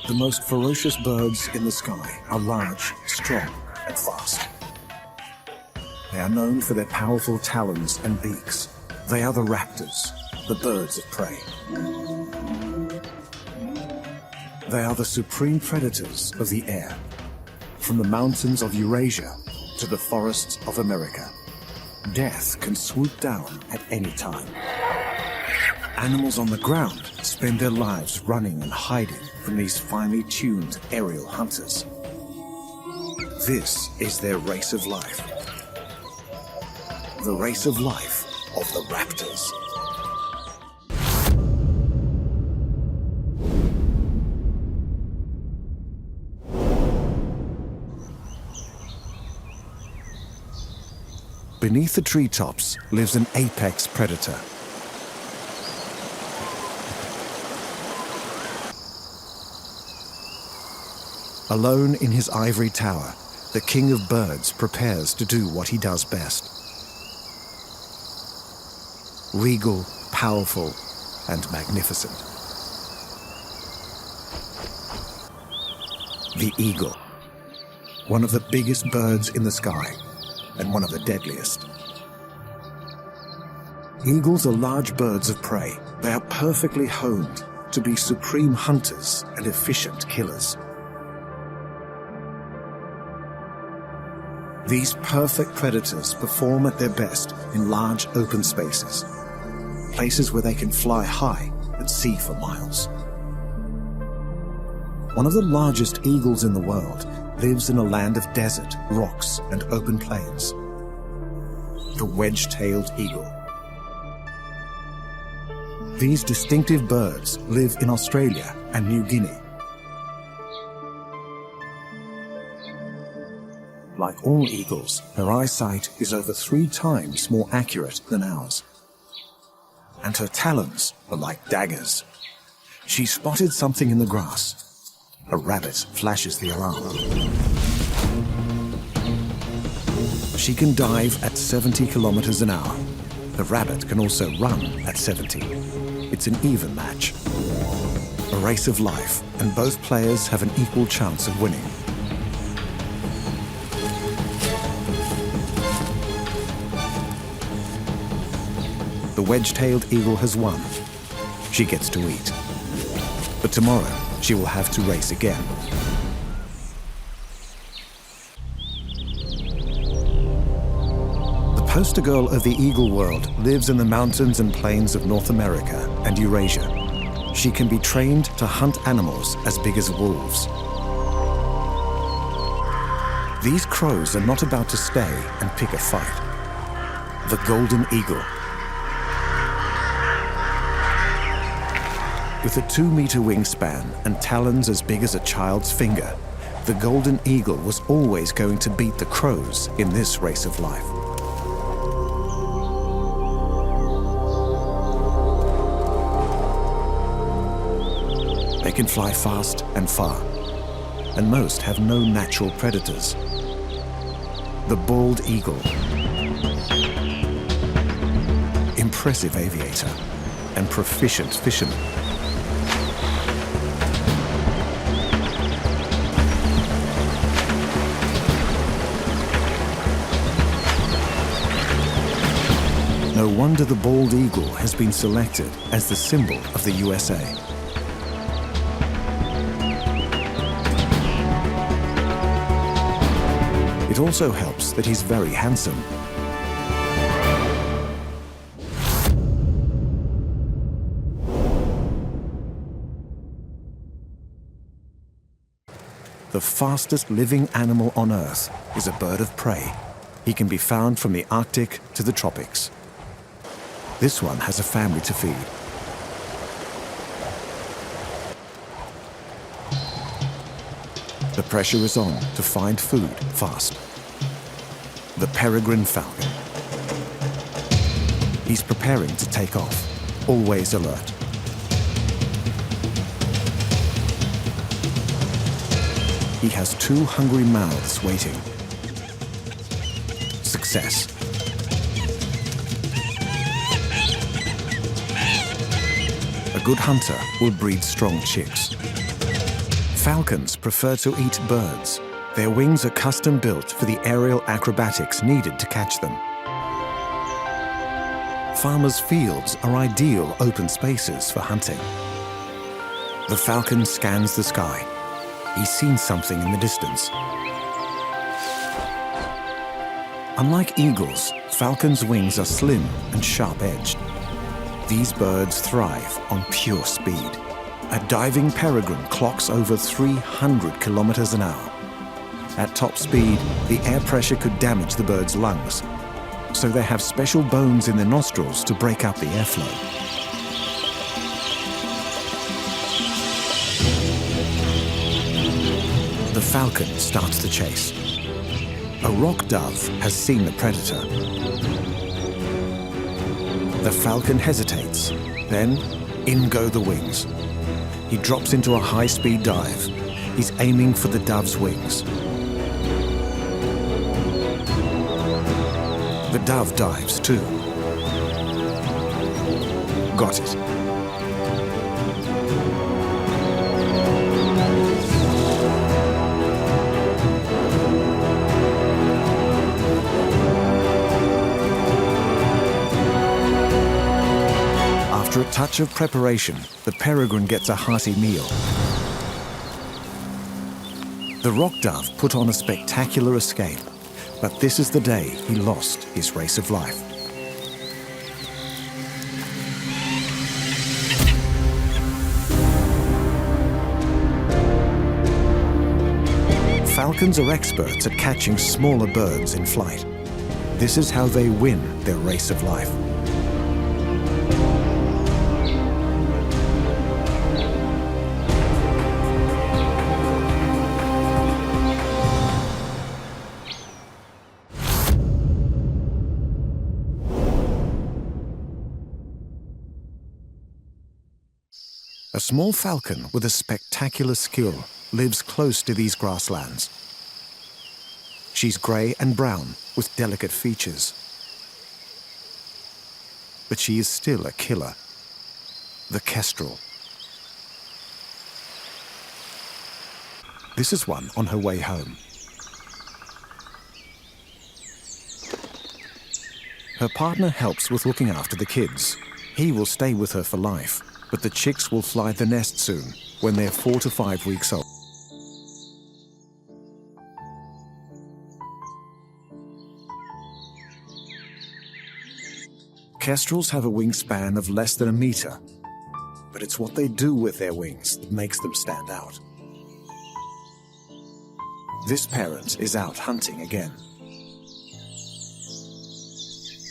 The most ferocious birds in the sky are large, strong, and fast. They are known for their powerful talons and beaks. They are the raptors, the birds of prey. They are the supreme predators of the air, from the mountains of Eurasia to the forests of America. Death can swoop down at any time. Animals on the ground spend their lives running and hiding from these finely tuned aerial hunters. This is their race of life. The race of life of the raptors. Beneath the treetops lives an apex predator. Alone in his ivory tower, the king of birds prepares to do what he does best. Regal, powerful, and magnificent. The eagle, one of the biggest birds in the sky, and one of the deadliest. Eagles are large birds of prey. They are perfectly honed to be supreme hunters and efficient killers. These perfect predators perform at their best in large open spaces, places where they can fly high and see for miles. One of the largest eagles in the world lives in a land of desert, rocks, and open plains. The wedge-tailed eagle. These distinctive birds live in Australia and New Guinea. Like all eagles, her eyesight is over 3 times more accurate than ours. And her talons are like daggers. She spotted something in the grass. A rabbit flashes the alarm. She can dive at 70 kilometers an hour. The rabbit can also run at 70. It's an even match. A race of life, and both players have an equal chance of winning. The wedge-tailed eagle has won. She gets to eat. But tomorrow, she will have to race again. The poster girl of the eagle world lives in the mountains and plains of North America and Eurasia. She can be trained to hunt animals as big as wolves. These crows are not about to stay and pick a fight. The golden eagle. With a 2-meter wingspan and talons as big as a child's finger, the golden eagle was always going to beat the crows in this race of life. They can fly fast and far, and most have no natural predators. The bald eagle. Impressive aviator and proficient fisherman. No wonder the bald eagle has been selected as the symbol of the USA. It also helps that he's very handsome. The fastest living animal on Earth is a bird of prey. He can be found from the Arctic to the tropics. This one has a family to feed. The pressure is on to find food fast. The peregrine falcon. He's preparing to take off, always alert. He has 2 hungry mouths waiting. Success. A good hunter will breed strong chicks. Falcons prefer to eat birds. Their wings are custom built for the aerial acrobatics needed to catch them. Farmers' fields are ideal open spaces for hunting. The falcon scans the sky. He's seen something in the distance. Unlike eagles, falcons' wings are slim and sharp-edged. These birds thrive on pure speed. A diving peregrine clocks over 300 kilometers an hour. At top speed, the air pressure could damage the bird's lungs, so they have special bones in their nostrils to break up the airflow. The falcon starts the chase. A rock dove has seen the predator. The falcon hesitates, then in go the wings. He drops into a high-speed dive. He's aiming for the dove's wings. The dove dives too. Got it. After a touch of preparation, the peregrine gets a hearty meal. The rock dove put on a spectacular escape, but this is the day he lost his race of life. Falcons are experts at catching smaller birds in flight. This is how they win their race of life. A small falcon with a spectacular skill lives close to these grasslands. She's grey and brown with delicate features. But she is still a killer. The kestrel. This is one on her way home. Her partner helps with looking after the kids. He will stay with her for life, but the chicks will fly the nest soon, when they're 4 to 5 weeks old. Kestrels have a wingspan of less than a meter, but it's what they do with their wings that makes them stand out. This parent is out hunting again.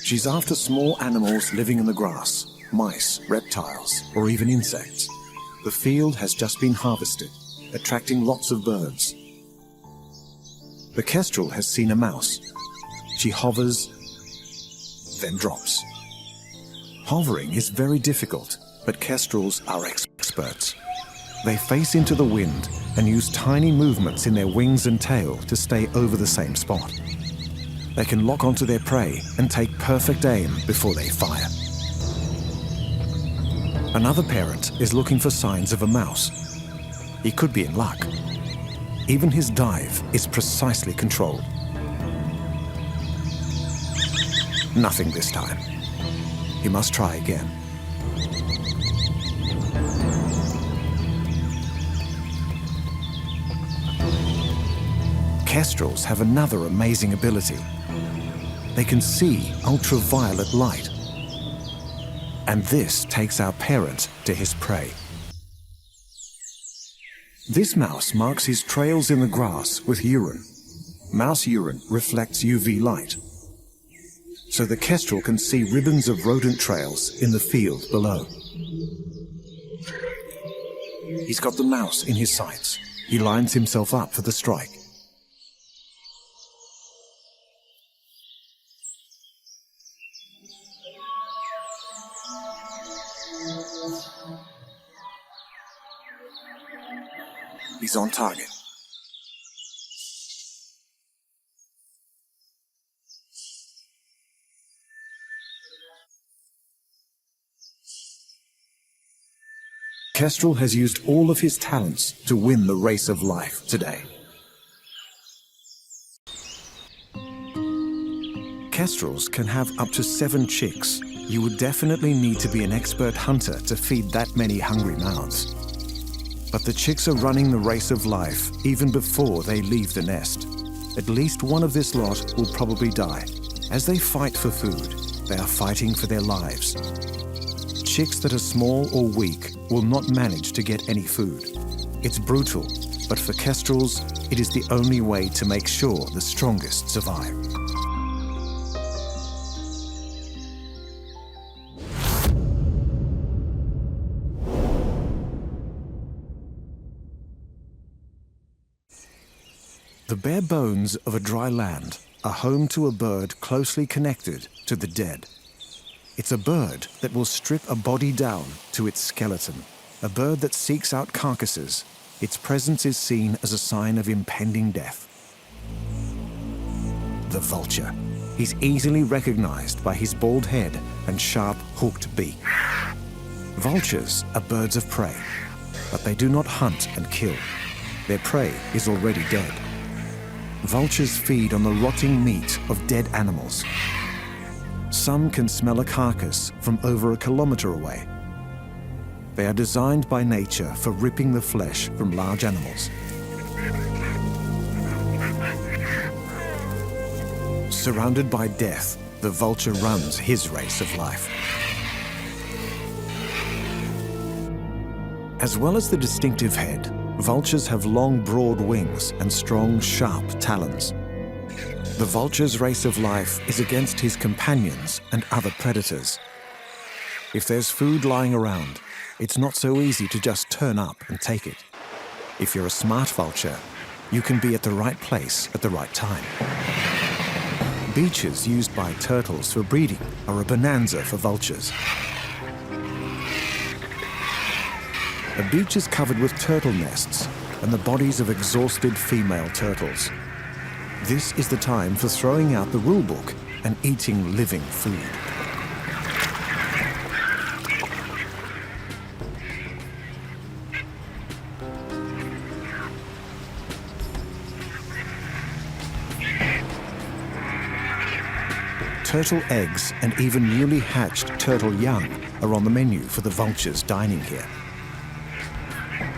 She's after small animals living in the grass, mice, reptiles, or even insects. The field has just been harvested, attracting lots of birds. The kestrel has seen a mouse. She hovers, then drops. Hovering is very difficult, but kestrels are experts. They face into the wind and use tiny movements in their wings and tail to stay over the same spot. They can lock onto their prey and take perfect aim before they fire. Another parent is looking for signs of a mouse. He could be in luck. Even his dive is precisely controlled. Nothing this time. He must try again. Kestrels have another amazing ability. They can see ultraviolet light. And this takes our parent to his prey. This mouse marks his trails in the grass with urine. Mouse urine reflects UV light, so the kestrel can see ribbons of rodent trails in the field below. He's got the mouse in his sights. He lines himself up for the strike. He's on target. Kestrel has used all of his talents to win the race of life today. Kestrels can have up to 7 chicks. You would definitely need to be an expert hunter to feed that many hungry mouths. But the chicks are running the race of life even before they leave the nest. At least one of this lot will probably die. As they fight for food, they are fighting for their lives. Chicks that are small or weak will not manage to get any food. It's brutal, but for kestrels, it is the only way to make sure the strongest survive. The bare bones of a dry land are home to a bird closely connected to the dead. It's a bird that will strip a body down to its skeleton, a bird that seeks out carcasses. Its presence is seen as a sign of impending death. The vulture. He's easily recognized by his bald head and sharp, hooked beak. Vultures are birds of prey, but they do not hunt and kill. Their prey is already dead. Vultures feed on the rotting meat of dead animals. Some can smell a carcass from over a kilometer away. They are designed by nature for ripping the flesh from large animals. Surrounded by death, the vulture runs his race of life. As well as the distinctive head, vultures have long, broad wings and strong, sharp talons. The vulture's race of life is against his companions and other predators. If there's food lying around, it's not so easy to just turn up and take it. If you're a smart vulture, you can be at the right place at the right time. Beaches used by turtles for breeding are a bonanza for vultures. A beach is covered with turtle nests and the bodies of exhausted female turtles. This is the time for throwing out the rule book and eating living food. Turtle eggs and even newly hatched turtle young are on the menu for the vultures dining here.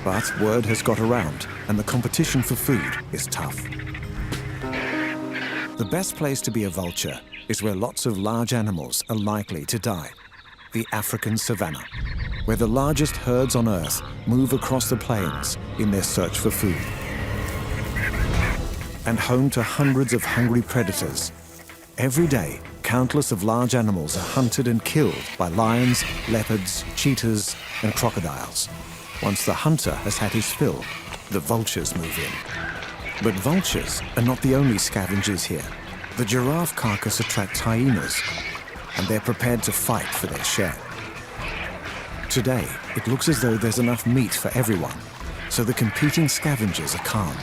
But word has got around, and the competition for food is tough. The best place to be a vulture is where lots of large animals are likely to die. The African savanna, where the largest herds on Earth move across the plains in their search for food. And home to hundreds of hungry predators. Every day, countless of large animals are hunted and killed by lions, leopards, cheetahs, and crocodiles. Once the hunter has had his fill, the vultures move in. But vultures are not the only scavengers here. The giraffe carcass attracts hyenas, and they're prepared to fight for their share. Today, it looks as though there's enough meat for everyone, so the competing scavengers are calm.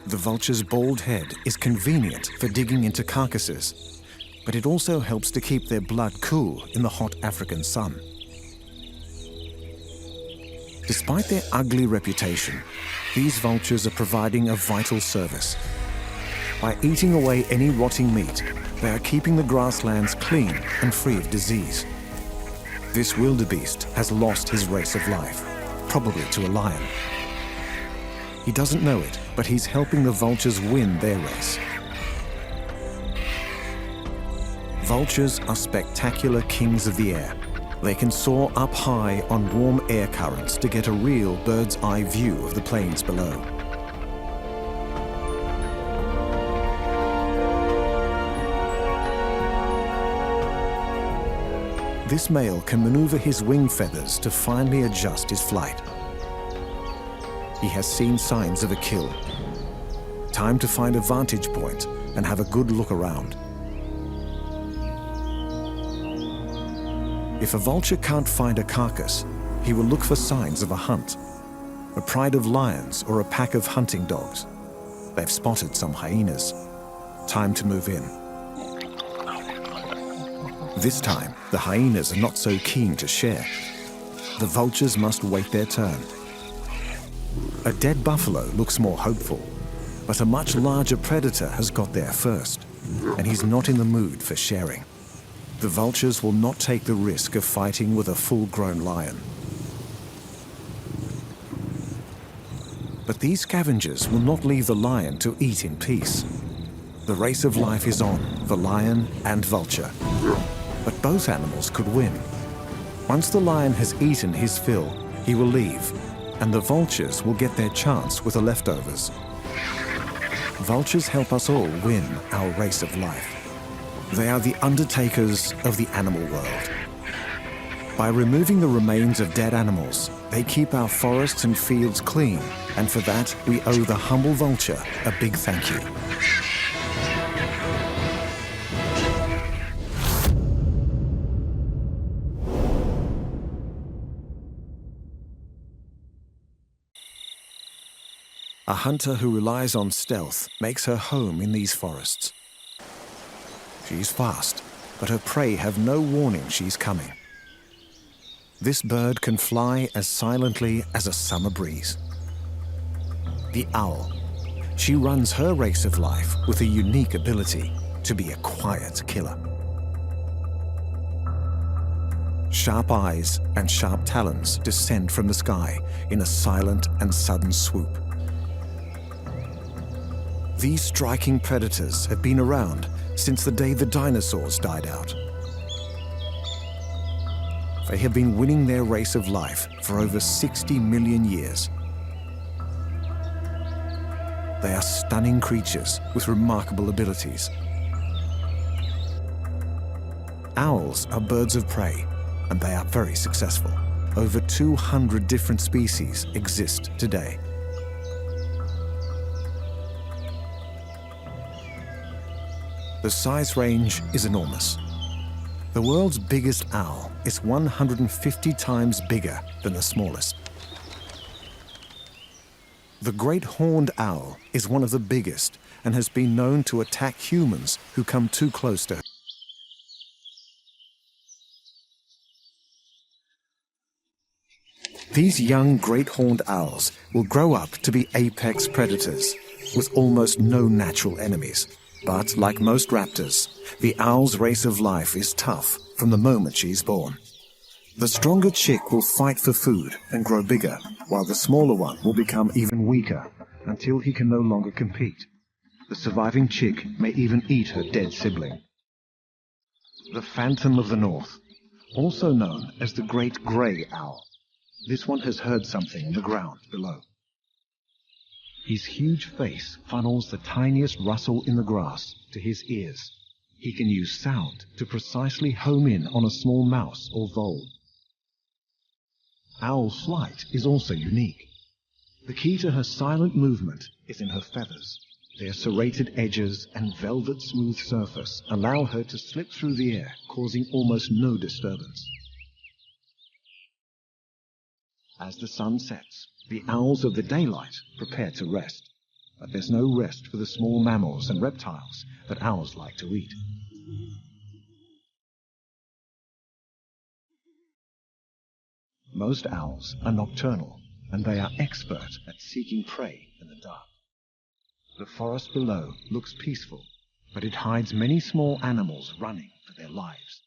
The vulture's bald head is convenient for digging into carcasses, but it also helps to keep their blood cool in the hot African sun. Despite their ugly reputation, these vultures are providing a vital service. By eating away any rotting meat, they are keeping the grasslands clean and free of disease. This wildebeest has lost his race of life, probably to a lion. He doesn't know it, but he's helping the vultures win their race. Vultures are spectacular kings of the air. They can soar up high on warm air currents to get a real bird's eye view of the plains below. This male can maneuver his wing feathers to finely adjust his flight. He has seen signs of a kill. Time to find a vantage point and have a good look around. If a vulture can't find a carcass, he will look for signs of a hunt. A pride of lions or a pack of hunting dogs. They've spotted some hyenas. Time to move in. This time, the hyenas are not so keen to share. The vultures must wait their turn. A dead buffalo looks more hopeful, but a much larger predator has got there first, and he's not in the mood for sharing. The vultures will not take the risk of fighting with a full-grown lion. But these scavengers will not leave the lion to eat in peace. The race of life is on for lion and vulture. But both animals could win. Once the lion has eaten his fill, he will leave, and the vultures will get their chance with the leftovers. Vultures help us all win our race of life. They are the undertakers of the animal world. By removing the remains of dead animals, they keep our forests and fields clean, and for that we owe the humble vulture a big thank you. A hunter who relies on stealth makes her home in these forests. She's fast, but her prey have no warning she's coming. This bird can fly as silently as a summer breeze. The owl. She runs her race of life with a unique ability to be a quiet killer. Sharp eyes and sharp talons descend from the sky in a silent and sudden swoop. These striking predators have been around since the day the dinosaurs died out. They have been winning their race of life for over 60 million years. They are stunning creatures with remarkable abilities. Owls are birds of prey, and they are very successful. Over 200 different species exist today. The size range is enormous. The world's biggest owl is 150 times bigger than the smallest. The great horned owl is one of the biggest and has been known to attack humans who come too close to her. These young great horned owls will grow up to be apex predators with almost no natural enemies. But, like most raptors, the owl's race of life is tough from the moment she's born. The stronger chick will fight for food and grow bigger, while the smaller one will become even weaker until he can no longer compete. The surviving chick may even eat her dead sibling. The Phantom of the North, also known as the Great Grey Owl. This one has heard something in the ground below. His huge face funnels the tiniest rustle in the grass to his ears. He can use sound to precisely home in on a small mouse or vole. Owl flight is also unique. The key to her silent movement is in her feathers. Their serrated edges and velvet smooth surface allow her to slip through the air, causing almost no disturbance. As the sun sets, the owls of the daylight prepare to rest. But there's no rest for the small mammals and reptiles that owls like to eat. Most owls are nocturnal, and they are expert at seeking prey in the dark. The forest below looks peaceful, but it hides many small animals running for their lives.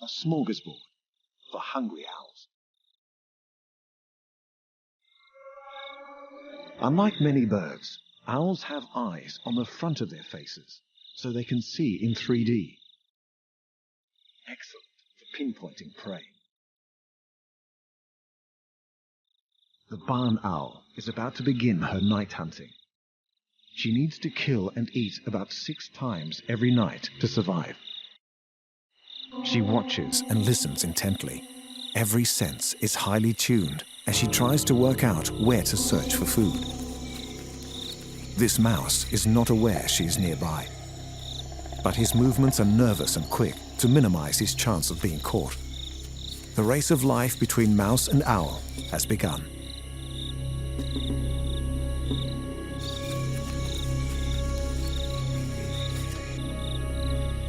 A smorgasbord for hungry owls. Unlike many birds, owls have eyes on the front of their faces, so they can see in 3D. Excellent for pinpointing prey. The barn owl is about to begin her night hunting. She needs to kill and eat about 6 times every night to survive. She watches and listens intently. Every sense is highly tuned as she tries to work out where to search for food. This mouse is not aware she is nearby, but his movements are nervous and quick to minimize his chance of being caught. The race of life between mouse and owl has begun.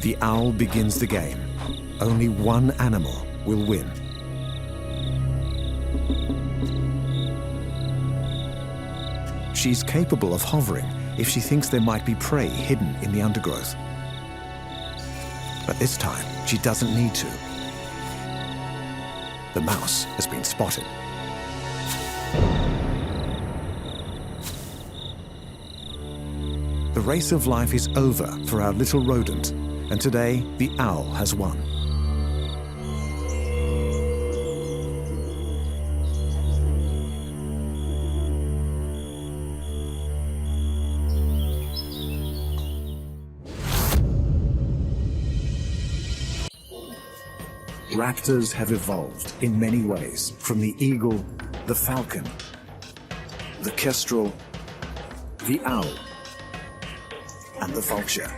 The owl begins the game, only one animal will win. She's capable of hovering if she thinks there might be prey hidden in the undergrowth. But this time, she doesn't need to. The mouse has been spotted. The race of life is over for our little rodent, and today the owl has won. Raptors have evolved in many ways, from the eagle, the falcon, the kestrel, the owl, and the vulture.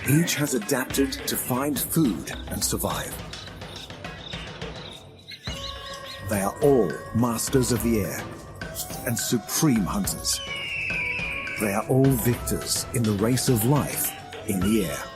Each has adapted to find food and survive. They are all masters of the air and supreme hunters. They are all victors in the race of life in the air.